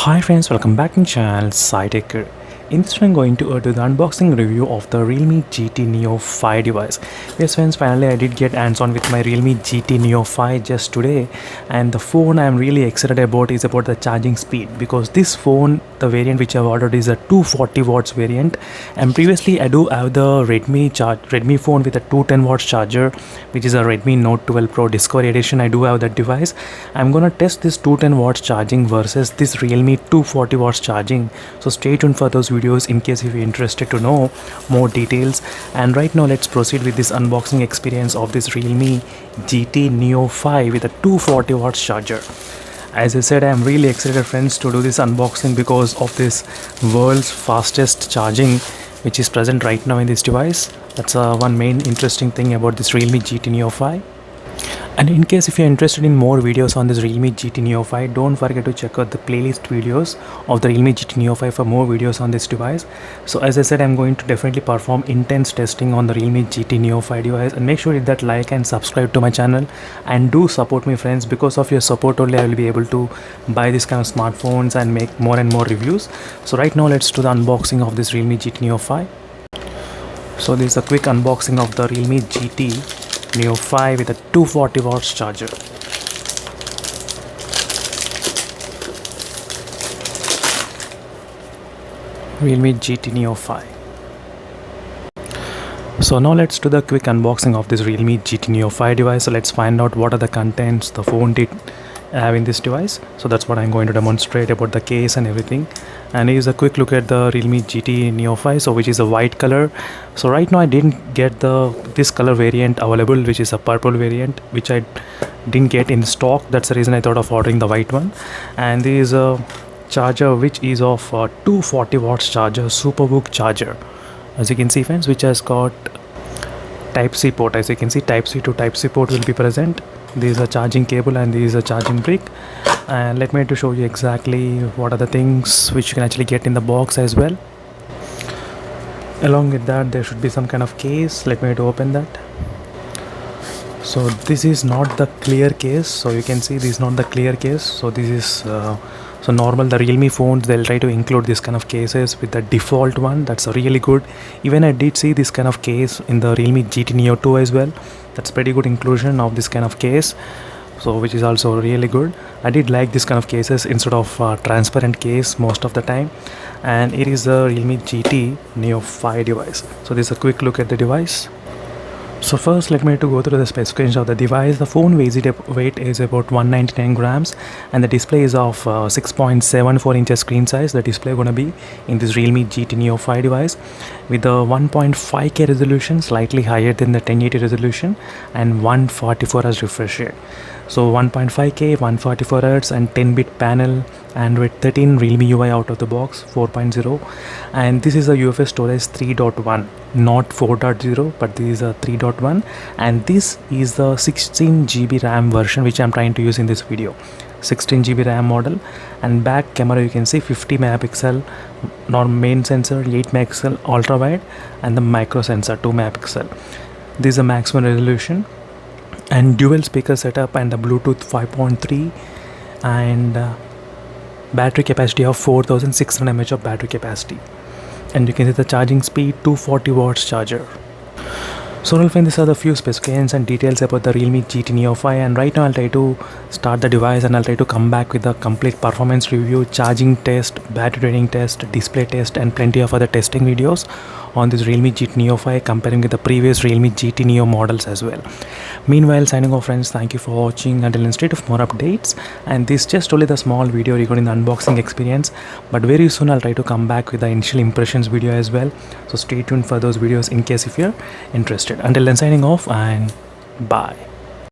Hi friends, welcome back to the channel SciTech. In this one I'm going to do the unboxing review of the Realme GT Neo 5 device. Yes friends, finally I did get hands on with my Realme GT Neo 5 just today, and the phone I am really excited about is about the charging speed, because this phone, the variant which I have ordered is a 240 watts variant, and previously I do have the Redmi phone with a 210 watts charger, which is a Redmi Note 12 Pro Discovery Edition. I do have that device. I'm gonna test this 210 watts charging versus this Realme 240 watts charging, so stay tuned for those videos in case if you're interested to know more details. And right now let's proceed with this unboxing experience of this Realme GT Neo 5 with a 240 watts charger. As I said, I am really excited friends to do this unboxing because of this world's fastest charging which is present right now in this device. That's one main interesting thing about this Realme GT Neo 5. And in case if you're interested in more videos on this Realme GT Neo 5, don't forget to check out the playlist videos of the Realme GT Neo 5 for more videos on this device. So as I said, I'm going to definitely perform intense testing on the Realme GT Neo 5 device, and make sure to hit that like and subscribe to my channel, and do support me friends. Because of your support only I will be able to buy this kind of smartphones and make more and more reviews. So right now let's do the unboxing of this Realme GT Neo 5. So this is a quick unboxing of the Realme GT Neo 5 with a 240 watts charger. Realme GT Neo 5. So now let's do the quick unboxing of this Realme GT Neo 5 device. So let's find out what are the contents the phone did have in this device. So that's what I'm going to demonstrate about the case and everything. And here's a quick look at the Realme GT Neo 5, so which is a white color. So right now I didn't get this color variant available, which is a purple variant, which I didn't get in stock. That's the reason I thought of ordering the white one. And there is a charger which is of 240 watts charger, Superbook charger, as you can see friends, which has got Type C port. As you can see, Type C to Type C port will be present. There is a charging cable and there is a charging brick. And let me to show you exactly what are the things which you can actually get in the box as well. Along with that there should be some kind of case. Let me to open that. So this is not the clear case, so you can see this is not the clear case. So this is so normal, the Realme phones they'll try to include this kind of cases with the default one. That's really good. Even I did see this kind of case in the Realme GT Neo 2 as well. That's pretty good inclusion of this kind of case, so which is also really good. I did like this kind of cases instead of transparent case most of the time. And it is the Realme GT Neo 5 device. So this is a quick look at the device. So first let me to go through the specifications of the device. The phone weight is about 199 grams, and the display is of 6.74 inches screen size. The display gonna be in this Realme GT Neo 5 device with a 1.5K resolution, slightly higher than the 1080 resolution, and 144Hz refresh rate. So 1.5K, 144Hz and 10-bit panel, Android 13, Realme UI out of the box 4.0, and this is a UFS storage 3.1, not 4.0, but this is a 3.1, and this is the 16GB RAM version which I'm trying to use in this video. 16GB RAM model. And back camera you can see 50 megapixel main sensor, 8 megapixel ultra wide, and the micro sensor 2 megapixel. This is a maximum resolution, and dual speaker setup, and the Bluetooth 5.3, and battery capacity of 4600 mAh of battery capacity. And you can see the charging speed 240 watts charger. So well friends, these are the few specifications and details about the Realme GT Neo 5, and right now I'll try to start the device and I'll try to come back with a complete performance review, charging test, battery draining test, display test, and plenty of other testing videos on this Realme GT Neo 5, comparing with the previous Realme GT Neo models as well. Meanwhile, signing off friends, thank you for watching. Until instead of more updates, and this just only the small video regarding the unboxing experience, but very soon I'll try to come back with the initial impressions video as well. So stay tuned for those videos in case if you're interested. Until then, signing off and bye.